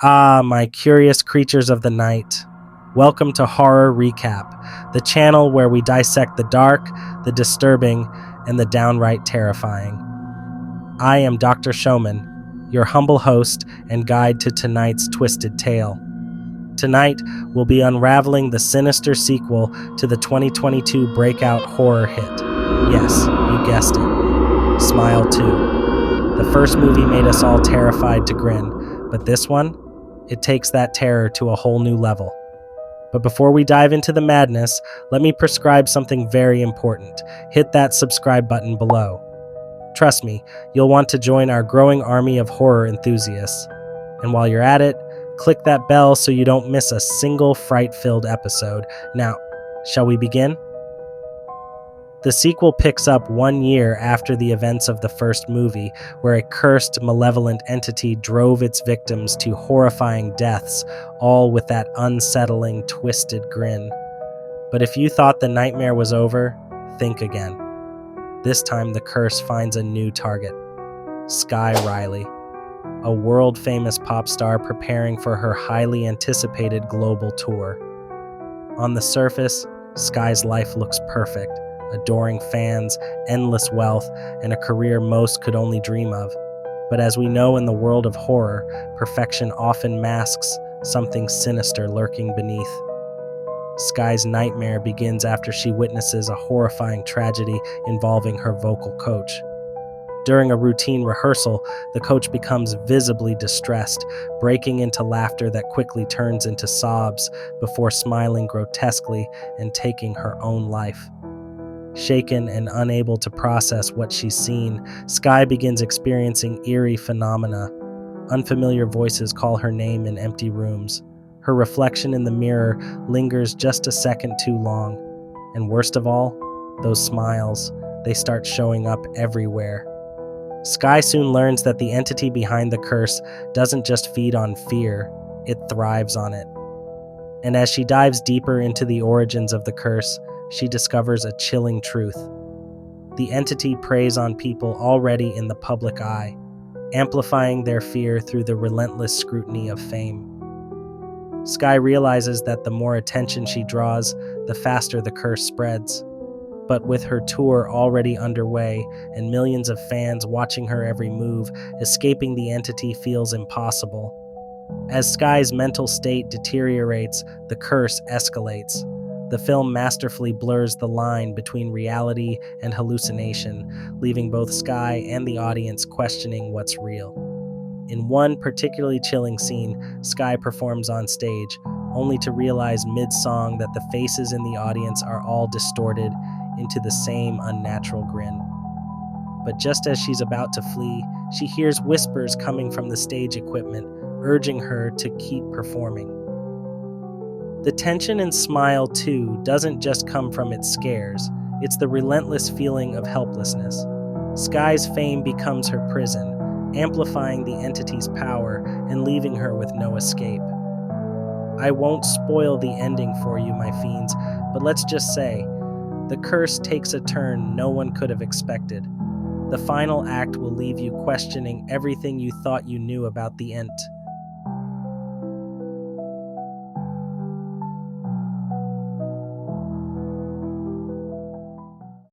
Ah, my curious creatures of the night. Welcome to Horror Recap, the channel where we dissect the dark, the disturbing, and the downright terrifying. I am Dr. Showman, your humble host and guide to tonight's twisted tale. Tonight, we'll be unraveling the sinister sequel to the 2022 breakout horror hit. Yes, you guessed it. Smile 2. The first movie made us all terrified to grin, but this one? It takes that terror to a whole new level. But before we dive into the madness, let me prescribe something very important. Hit that subscribe button below. Trust me, you'll want to join our growing army of horror enthusiasts. And while you're at it, click that bell so you don't miss a single fright-filled episode. Now, shall we begin? The sequel picks up 1 year after the events of the first movie, where a cursed, malevolent entity drove its victims to horrifying deaths, all with that unsettling, twisted grin. But if you thought the nightmare was over, think again. This time the curse finds a new target. Skye Riley, a world-famous pop star preparing for her highly anticipated global tour. On the surface, Skye's life looks perfect. Adoring fans, endless wealth, and a career most could only dream of. But as we know in the world of horror, perfection often masks something sinister lurking beneath. Skye's nightmare begins after she witnesses a horrifying tragedy involving her vocal coach. During a routine rehearsal, the coach becomes visibly distressed, breaking into laughter that quickly turns into sobs before smiling grotesquely and taking her own life. Shaken and unable to process what she's seen, Skye begins experiencing eerie phenomena. Unfamiliar voices call her name in empty rooms. Her reflection in the mirror lingers just a second too long. And worst of all, those smiles, they start showing up everywhere. Skye soon learns that the entity behind the curse doesn't just feed on fear, it thrives on it. And as she dives deeper into the origins of the curse, she discovers a chilling truth. The entity preys on people already in the public eye, amplifying their fear through the relentless scrutiny of fame. Skye realizes that the more attention she draws, the faster the curse spreads. But with her tour already underway and millions of fans watching her every move, escaping the entity feels impossible. As Skye's mental state deteriorates, the curse escalates. The film masterfully blurs the line between reality and hallucination, leaving both Skye and the audience questioning what's real. In one particularly chilling scene, Skye performs on stage, only to realize mid-song that the faces in the audience are all distorted into the same unnatural grin. But just as she's about to flee, she hears whispers coming from the stage equipment, urging her to keep performing. The tension in Smile 2 doesn't just come from its scares, it's the relentless feeling of helplessness. Skye's fame becomes her prison, amplifying the entity's power and leaving her with no escape. I won't spoil the ending for you, my fiends, but let's just say, the curse takes a turn no one could have expected. The final act will leave you questioning everything you thought you knew about the Ent.